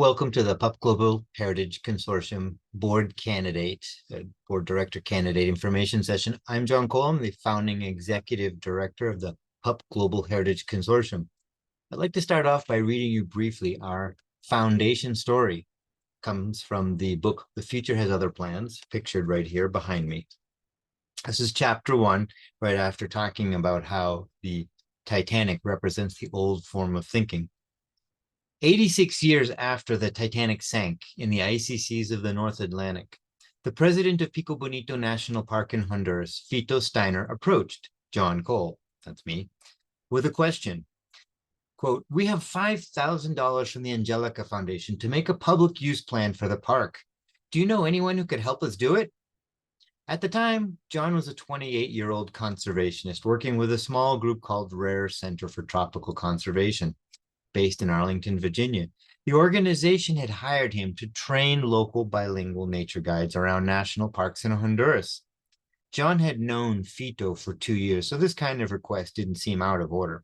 Welcome to the PUP Global Heritage Consortium Board Director Candidate Information Session. I'm John Kohl, I'm the founding Executive Director of the PUP Global Heritage Consortium. I'd like to start off by reading you briefly our foundation story. It comes from the book, The Future Has Other Plans, pictured right here behind me. This is chapter 1, right after talking about how the Titanic represents the old form of thinking. 86 years after the Titanic sank in the icy seas of the North Atlantic, the president of Pico Bonito National Park in Honduras, Fito Steiner, approached John Kohl, that's me, with a question. Quote, "We have $5,000 from the Angelica Foundation to make a public use plan for the park. Do you know anyone who could help us do it?" At the time, John was a 28-year-old conservationist working with a small group called Rare Center for Tropical Conservation, based in Arlington, Virginia. The organization had hired him to train local bilingual nature guides around national parks in Honduras. John had known Fito for 2 years, so this kind of request didn't seem out of order.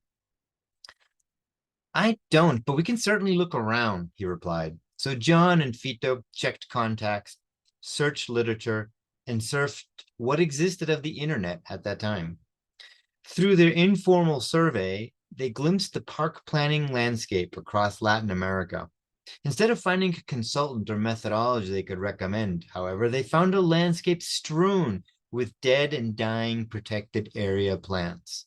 "I don't, but we can certainly look around," he replied. So John and Fito checked contacts, searched literature, and surfed what existed of the internet at that time. Through their informal survey, they glimpsed the park planning landscape across Latin America. Instead of finding a consultant or methodology they could recommend, however, they found a landscape strewn with dead and dying protected area plants,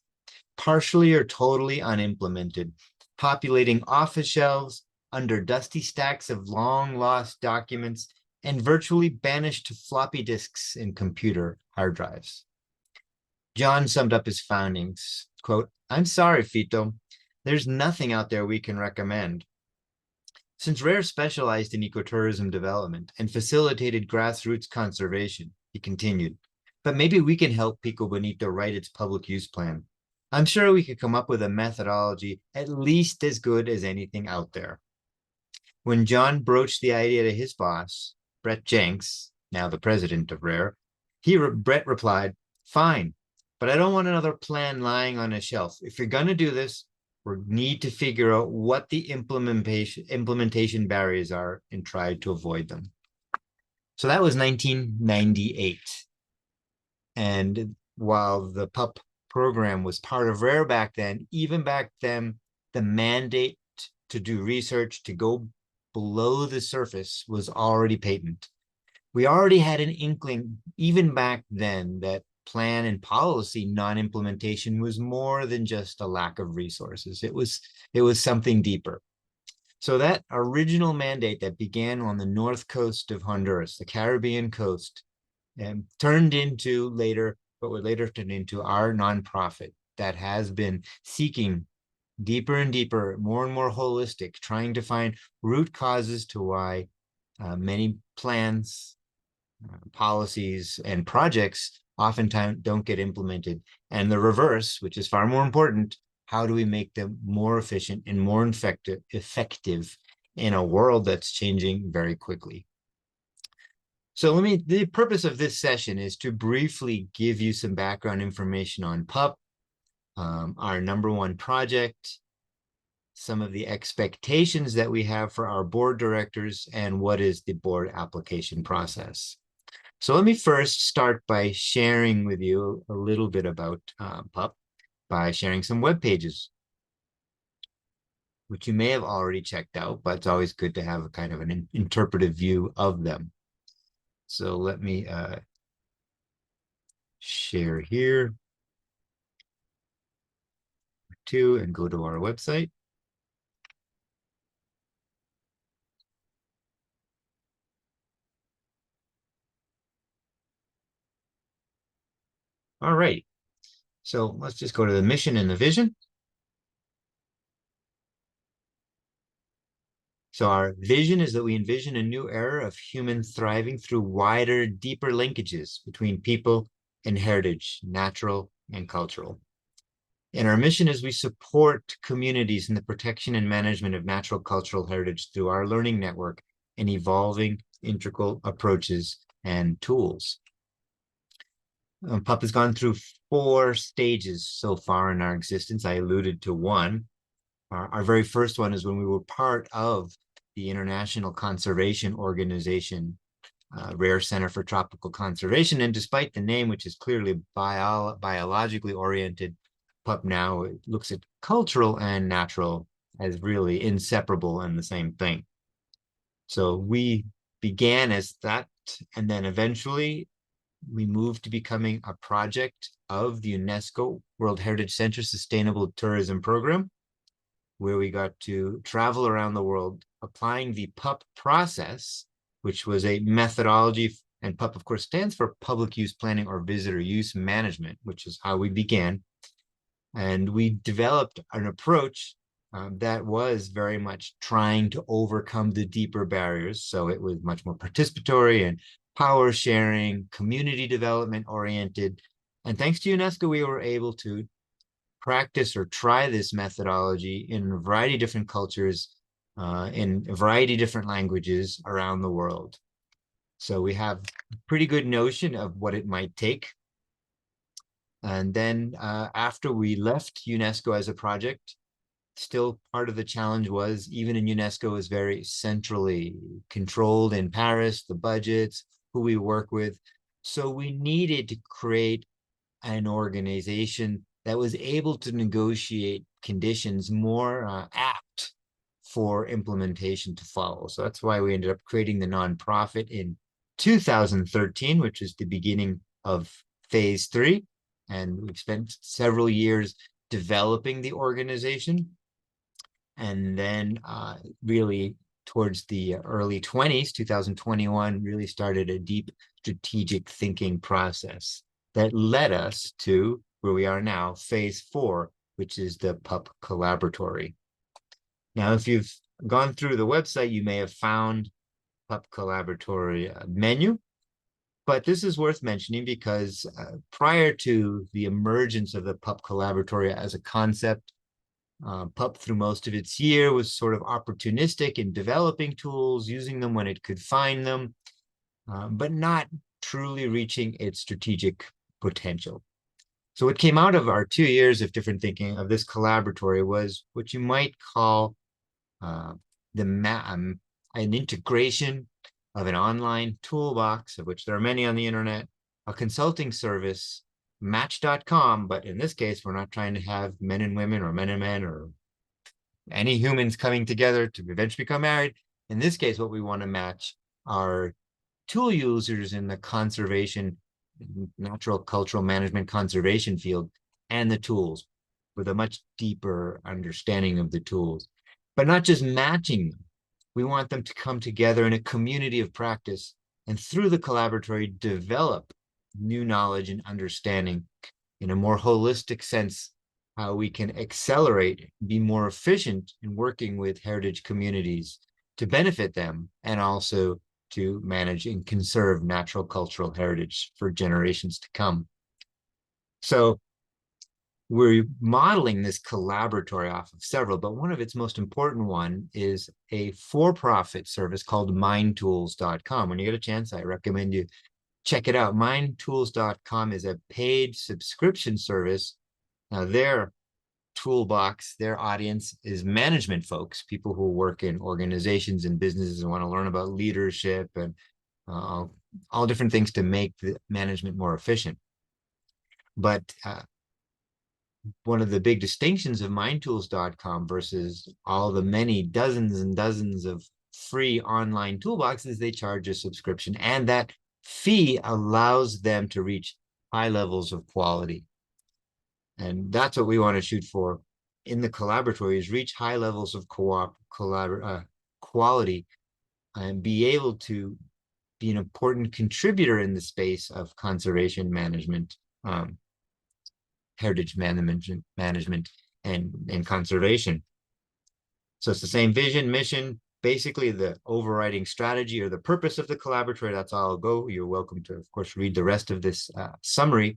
partially or totally unimplemented, populating office shelves, under dusty stacks of long-lost documents, and virtually banished to floppy disks in computer hard drives. John summed up his findings, quote, "I'm sorry, Fito, there's nothing out there we can recommend." Since Rare specialized in ecotourism development and facilitated grassroots conservation, he continued, "but maybe we can help Pico Bonito write its public use plan. I'm sure we could come up with a methodology at least as good as anything out there." When John broached the idea to his boss, Brett Jenks, now the president of Rare, Brett replied, "Fine, but I don't want another plan lying on a shelf. If you're going to do this, we need to figure out what the implementation barriers are and try to avoid them." So that was 1998. And while the PUP program was part of Rare back then, even back then, the mandate to do research, to go below the surface, was already patent. We already had an inkling, even back then, that plan and policy non-implementation was more than just a lack of resources. It was something deeper. So that original mandate that began on the north coast of Honduras, the Caribbean coast, turned into later our nonprofit that has been seeking deeper and deeper, more and more holistic, trying to find root causes to why many plans, policies, and projects oftentimes don't get implemented. And the reverse, which is far more important, how do we make them more efficient and more effective in a world that's changing very quickly? So the purpose of this session is to briefly give you some background information on PUP, our #1 project, some of the expectations that we have for our board directors, and what is the board application process. So let me first start by sharing with you a little bit about PUP by sharing some web pages, which you may have already checked out, but it's always good to have a kind of an interpretive view of them. So let me share here too and go to our website. All right, so let's just go to the mission and the vision. So our vision is that we envision a new era of human thriving through wider, deeper linkages between people and heritage, natural and cultural. And our mission is we support communities in the protection and management of natural cultural heritage through our learning network and evolving integral approaches and tools. PUP has gone through 4 stages so far in our existence. I alluded to one. Our very first one is when we were part of the International Conservation Organization, Rare Center for Tropical Conservation. And despite the name, which is clearly biologically oriented, PUP now looks at cultural and natural as really inseparable and the same thing. So we began as that, and then eventually we moved to becoming a project of the UNESCO World Heritage Center Sustainable Tourism Program, where we got to travel around the world applying the PUP process, which was a methodology, and PUP, of course, stands for Public Use Planning or Visitor Use Management, which is how we began. And we developed an approach that was very much trying to overcome the deeper barriers. So it was much more participatory and power sharing, community development oriented. And thanks to UNESCO, we were able to practice or try this methodology in a variety of different cultures, in a variety of different languages around the world. So we have a pretty good notion of what it might take. And then after we left UNESCO as a project, still part of the challenge was, even in UNESCO, is very centrally controlled in Paris, the budgets, who we work with. So we needed to create an organization that was able to negotiate conditions more apt for implementation to follow. So that's why we ended up creating the nonprofit in 2013, which is the beginning of phase 3. And we've spent several years developing the organization. And then really towards the early 20s, 2021, really started a deep strategic thinking process that led us to where we are now, phase 4, which is the PUP Collaboratory. Now, if you've gone through the website, you may have found PUP Collaboratory menu, but this is worth mentioning because prior to the emergence of the PUP Collaboratory as a concept, PUP through most of its year was sort of opportunistic in developing tools, using them when it could find them, but not truly reaching its strategic potential. So what came out of our 2 years of different thinking of this collaboratory was what you might call an integration of an online toolbox, of which there are many on the internet, a consulting service, Match.com, but in this case, we're not trying to have men and women or men and men or any humans coming together to eventually become married. In this case, what we want to match are tool users in the conservation, natural cultural management conservation field, and the tools with a much deeper understanding of the tools, but not just matching them. We want them to come together in a community of practice, and through the collaboratory, develop new knowledge and understanding in a more holistic sense, how we can accelerate, be more efficient in working with heritage communities to benefit them, and also to manage and conserve natural cultural heritage for generations to come. So we're modeling this collaboratory off of several, but one of its most important one is a for-profit service called mindtools.com. When you get a chance, I recommend you check it out. Mindtools.com is a paid subscription service. Now, their toolbox, their audience is management folks, people who work in organizations and businesses and want to learn about leadership and all different things to make the management more efficient. But one of the big distinctions of mindtools.com versus all the many dozens and dozens of free online toolboxes, they charge a subscription, and that fee allows them to reach high levels of quality. And that's what we want to shoot for in the collaboratory, is reach high levels of quality and be able to be an important contributor in the space of conservation management, heritage management and conservation. So it's the same vision, mission, basically the overriding strategy or the purpose of the collaboratory. That's all I'll go. You're welcome to, of course, read the rest of this summary.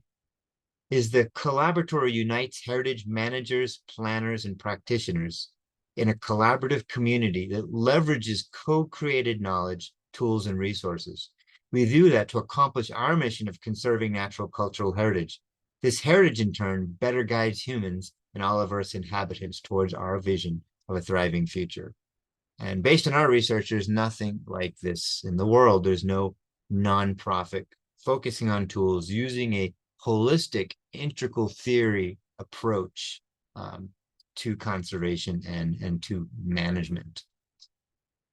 Is the collaboratory unites heritage managers, planners, and practitioners in a collaborative community that leverages co-created knowledge, tools, and resources. We do that to accomplish our mission of conserving natural cultural heritage. This heritage, in turn, better guides humans and all of Earth's inhabitants towards our vision of a thriving future. And based on our research, there's nothing like this in the world. There's no nonprofit focusing on tools using a holistic, integral theory approach to conservation and to management.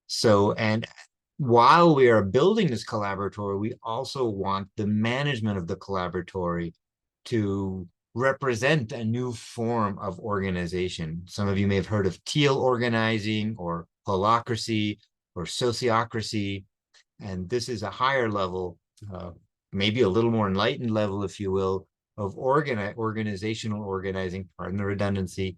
So, and while we are building this collaboratory, we also want the management of the collaboratory to represent a new form of organization. Some of you may have heard of teal organizing or holacracy or sociocracy, and this is a higher level, maybe a little more enlightened level, if you will, of organizational organizing, pardon the redundancy,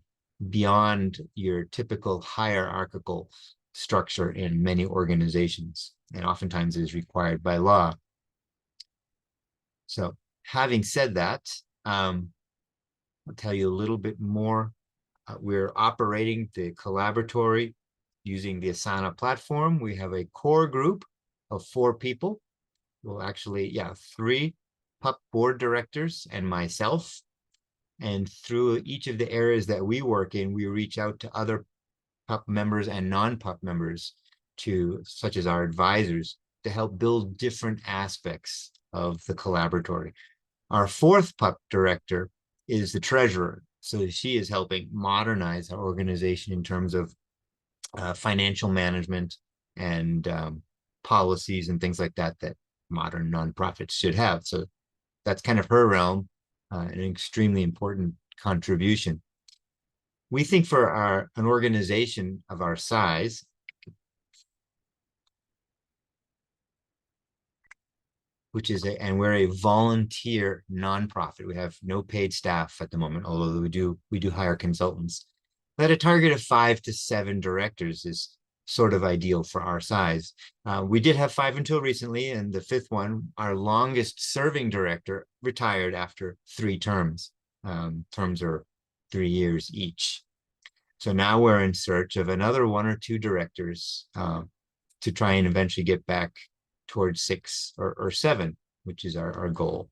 beyond your typical hierarchical structure in many organizations, and oftentimes is required by law. So having said that, I'll tell you a little bit more. We're operating the collaboratory using the Asana platform. We have a core group of 4 people. Well, actually, 3 PUP board directors and myself. And through each of the areas that we work in, we reach out to other PUP members and non-PUP members, such as our advisors, to help build different aspects of the collaboratory. Our 4th PUP director is the treasurer. So she is helping modernize our organization in terms of financial management and policies and things like that modern nonprofits should have. So that's kind of her realm, an extremely important contribution. We think for an organization of our size, and we're a volunteer nonprofit. We have no paid staff at the moment, although we do hire consultants. That a target of 5 to 7 directors is sort of ideal for our size. We did have 5 until recently, and the 5th one, our longest serving director, retired after 3 terms. Terms are 3 years each. So now we're in search of another 1 or 2 directors to try and eventually get back towards 6 or 7, which is our goal.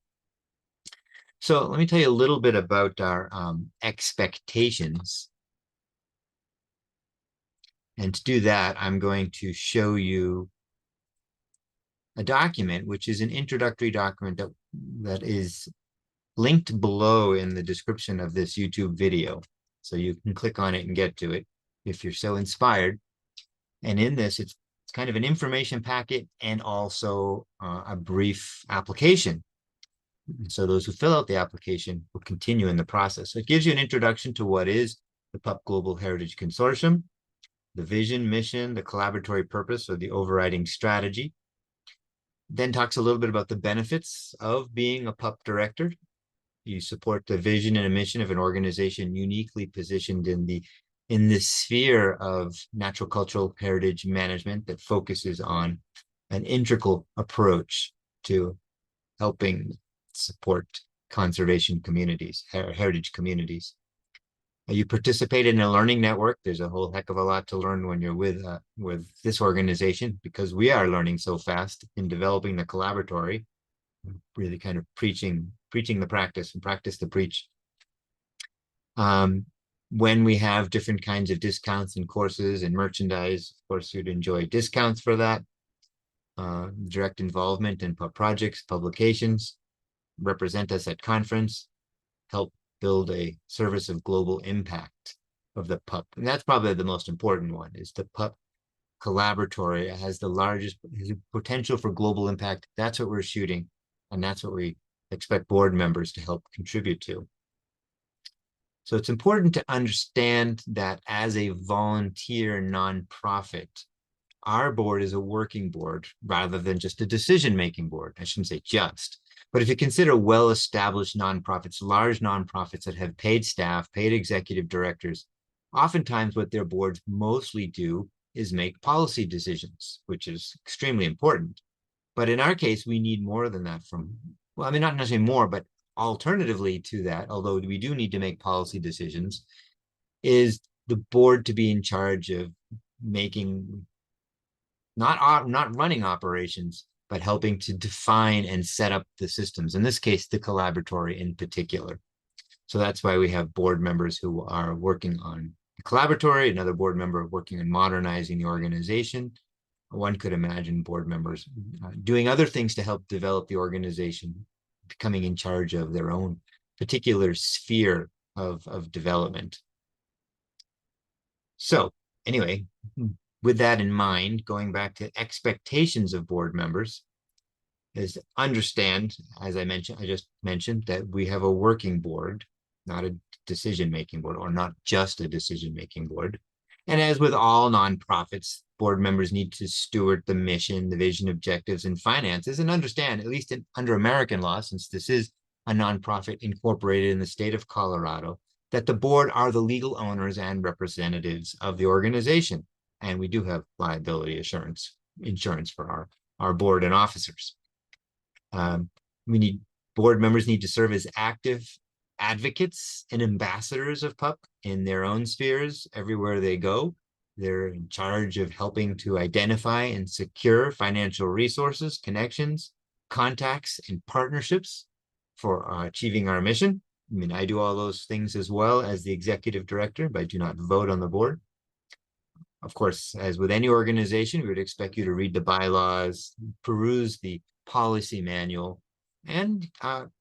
So let me tell you a little bit about our expectations. And to do that, I'm going to show you a document, which is an introductory document that is linked below in the description of this YouTube video. So you can click on it and get to it if you're so inspired. And in this, it's kind of an information packet and also a brief application. So those who fill out the application will continue in the process. So it gives you an introduction to what is the PUP Global Heritage Consortium, the vision, mission, the collaboratory purpose, or the overriding strategy. Then talks a little bit about the benefits of being a PUP director. You support the vision and a mission of an organization uniquely positioned in the sphere of natural cultural heritage management that focuses on an integral approach to helping support conservation communities, heritage communities. You participate in a learning network. There's a whole heck of a lot to learn when you're with this organization, because we are learning so fast in developing the collaboratory, really kind of preaching the practice and practice the preach. When we have different kinds of discounts and courses and merchandise, of course, you'd enjoy discounts for that. Direct involvement in PUP projects, publications, represent us at conference, help build a service of global impact of the PUP. And that's probably the most important one, is the PUP Collaboratory. It has the largest potential for global impact. That's what we're shooting, and that's what we expect board members to help contribute to. So it's important to understand that as a volunteer nonprofit, our board is a working board rather than just a decision-making board. I shouldn't say just, but if you consider well-established nonprofits, large nonprofits that have paid staff, paid executive directors, oftentimes what their boards mostly do is make policy decisions, which is extremely important. But in our case, we need more than that well, I mean, not necessarily more, but alternatively to that, although we do need to make policy decisions, is the board to be in charge of making, not running operations, but helping to define and set up the systems, in this case, the collaboratory in particular. So that's why we have board members who are working on Collaboratory, another board member working on modernizing the organization. One could imagine board members doing other things to help develop the organization, becoming in charge of their own particular sphere of development. So anyway, with that in mind, going back to expectations of board members, is to understand, as I just mentioned, that we have a working board, not a decision-making board, or not just a decision-making board. And as with all nonprofits, board members need to steward the mission, the vision, objectives, and finances, and understand, at least under American law, since this is a nonprofit incorporated in the state of Colorado, that the board are the legal owners and representatives of the organization. And we do have liability insurance for our board and officers. Board members need to serve as active advocates and ambassadors of PUP in their own spheres everywhere they go. They're in charge of helping to identify and secure financial resources, connections, contacts, and partnerships for achieving our mission. I mean, I do all those things as well as the executive director, but I do not vote on the board. Of course, as with any organization, we would expect you to read the bylaws, peruse the policy manual, and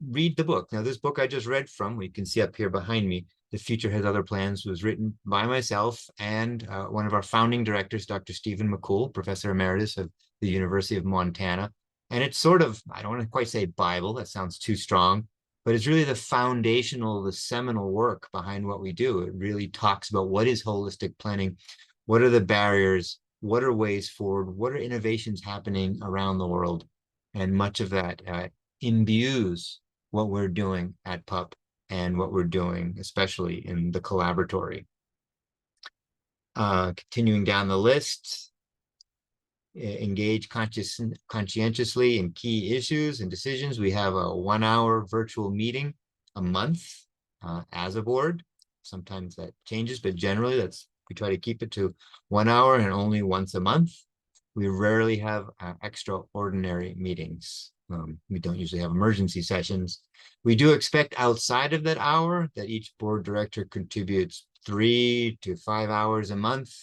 read the book. Now, this book I just read from, you can see up here behind me, The Future Has Other Plans, was written by myself and one of our founding directors, Dr. Stephen McCool, Professor Emeritus of the University of Montana. And it's sort of, I don't want to quite say Bible, that sounds too strong, but it's really the foundational, the seminal work behind what we do. It really talks about what is holistic planning, what are the barriers, what are ways forward, what are innovations happening around the world, and much of that imbues what we're doing at PUP and what we're doing, especially in the Collaboratory. Continuing down the list, engage conscientiously in key issues and decisions. We have a 1-hour virtual meeting a month as a board. Sometimes that changes, but generally we try to keep it to 1 hour and only once a month. We rarely have extraordinary meetings. We don't usually have emergency sessions. We do expect outside of that hour that each board director contributes 3 to 5 hours a month,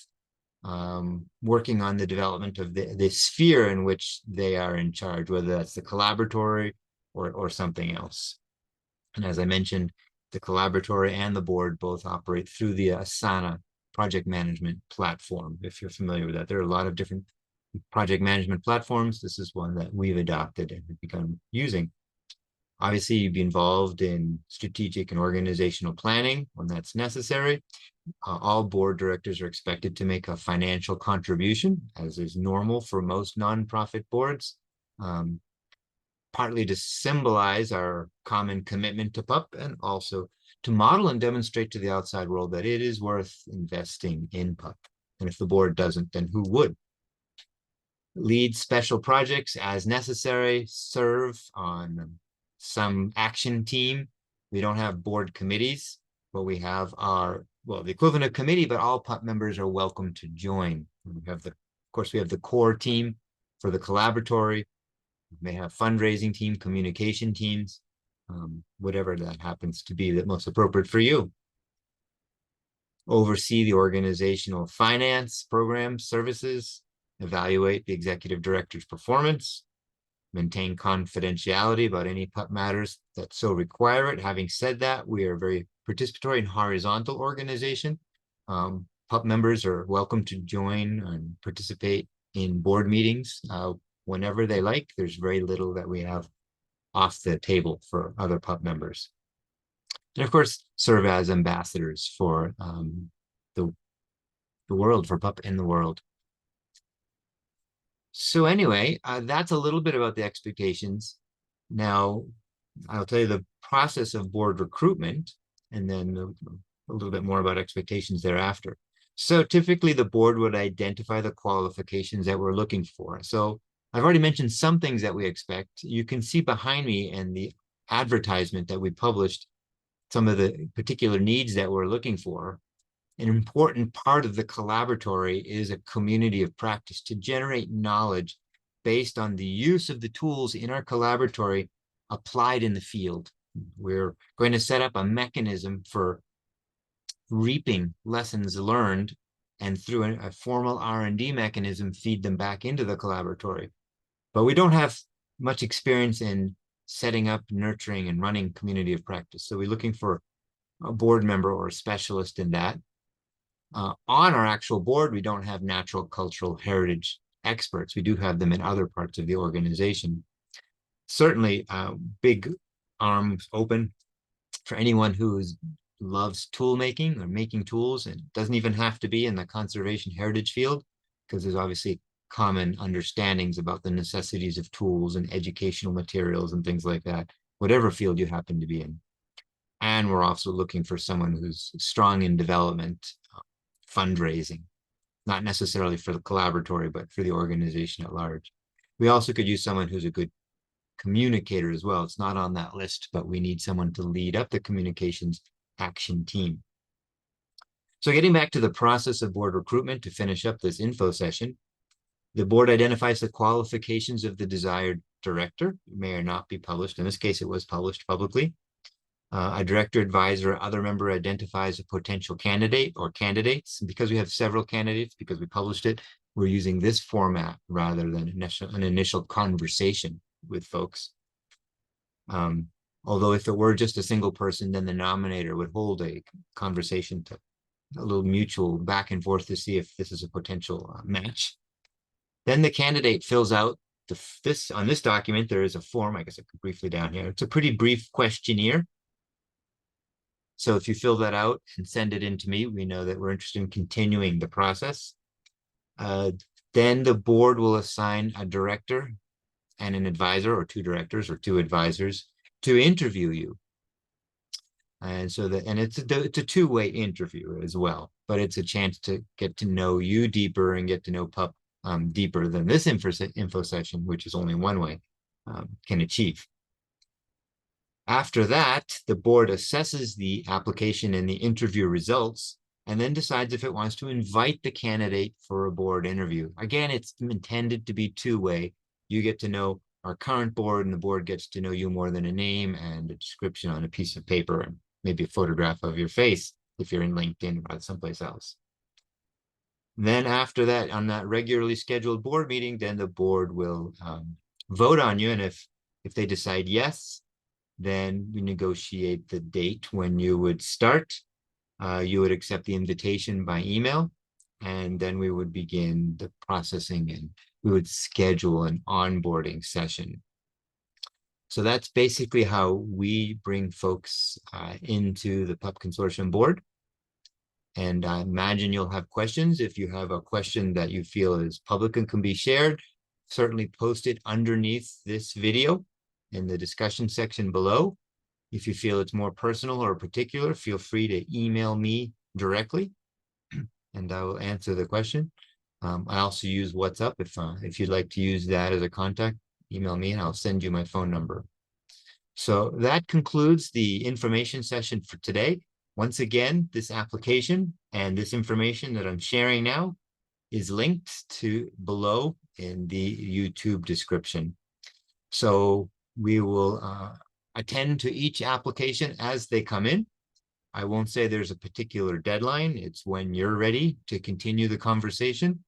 working on the development of the sphere in which they are in charge, whether that's the Collaboratory or something else. And as I mentioned, the Collaboratory and the board both operate through the Asana project management platform, if you're familiar with that. There are a lot of different project management platforms. This is one that we've adopted and have begun using. Obviously, you'd be involved in strategic and organizational planning when that's necessary. All board directors are expected to make a financial contribution, as is normal for most nonprofit boards, partly to symbolize our common commitment to PUP and also to model and demonstrate to the outside world that it is worth investing in PUP. And if the board doesn't, then who would? Lead special projects as necessary, serve on some action team. We don't have board committees, but we have the equivalent of committee, but all PUP members are welcome to join. We have of course, we have the core team for the Collaboratory. We may have fundraising team, communication teams, whatever that happens to be that most appropriate for you. Oversee the organizational finance, programs, services, evaluate the executive director's performance, maintain confidentiality about any PUP matters that so require it. Having said that, we are a very participatory and horizontal organization. PUP members are welcome to join and participate in board meetings whenever they like. There's very little that we have off the table for other PUP members. And of course, serve as ambassadors for the world, for PUP in the world. So anyway, that's a little bit about the expectations. Now, I'll tell you the process of board recruitment, and then a little bit more about expectations thereafter. So typically the board would identify the qualifications that we're looking for. So I've already mentioned some things that we expect. You can see behind me in the advertisement that we published some of the particular needs that we're looking for. An important part of the Collaboratory is a community of practice to generate knowledge based on the use of the tools in our Collaboratory applied in the field. We're going to set up a mechanism for reaping lessons learned and through a formal R&D mechanism, feed them back into the collaboratory. But we don't have much experience in setting up, nurturing, and running community of practice. So we're looking for a board member or a specialist in that. On our actual board, we don't have natural cultural heritage experts. We do have them in other parts of the organization. Certainly, big arms open for anyone who loves tool making or making tools, and doesn't even have to be in the conservation heritage field, because there's obviously common understandings about the necessities of tools and educational materials and things like that, whatever field you happen to be in. And we're also looking for someone who's strong in development, fundraising, not necessarily for the collaboratory, but for the organization at large. We also could use someone who's a good communicator as well. It's not on that list, but we need someone to lead up the communications action team. So getting back to the process of board recruitment to finish up this info session, the board identifies the qualifications of the desired director. It may or not be published. In this case, it was published publicly. A director, advisor, or other member identifies a potential candidate or candidates. And because we have several candidates, because we published it, we're using this format rather than an initial conversation with folks. Although if it were just a single person, then the nominator would hold a conversation, to a little mutual back and forth to see if this is a potential match. Then the candidate fills out on this document. There is a form, I guess I could briefly down here. It's a pretty brief questionnaire. So if you fill that out and send it in to me, we know that we're interested in continuing the process. Then the board will assign a director and an advisor, or two directors or two advisors, to interview you. And so it's a two-way interview as well, but it's a chance to get to know you deeper and get to know PUP deeper than this info session, which is only one way, can achieve. After that, the board assesses the application and the interview results, and then decides if it wants to invite the candidate for a board interview. Again, it's intended to be two-way. You get to know our current board, and the board gets to know you more than a name and a description on a piece of paper, and maybe a photograph of your face if you're in LinkedIn or someplace else. Then after that, on that regularly scheduled board meeting, then the board will vote on you. And if they decide yes, then we negotiate the date when you would start. You would accept the invitation by email, and then we would begin the processing, and we would schedule an onboarding session. So that's basically how we bring folks into the PUP Consortium board. And I imagine you'll have questions. If you have a question that you feel is public and can be shared, certainly post it underneath this video in the discussion section below. If you feel it's more personal or particular, feel free to email me directly, and I will answer the question. I also use WhatsApp. If you'd like to use that as a contact, email me and I'll send you my phone number. So that concludes the information session for today. Once again, this application and this information that I'm sharing now is linked to below in the YouTube description. So we will attend to each application as they come in. I won't say there's a particular deadline. It's when you're ready to continue the conversation.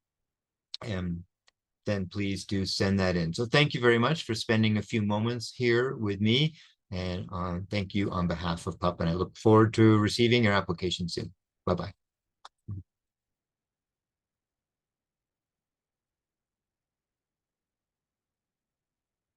And then please do send that in. So thank you very much for spending a few moments here with me. And thank you on behalf of PUP. And I look forward to receiving your application soon. Bye-bye.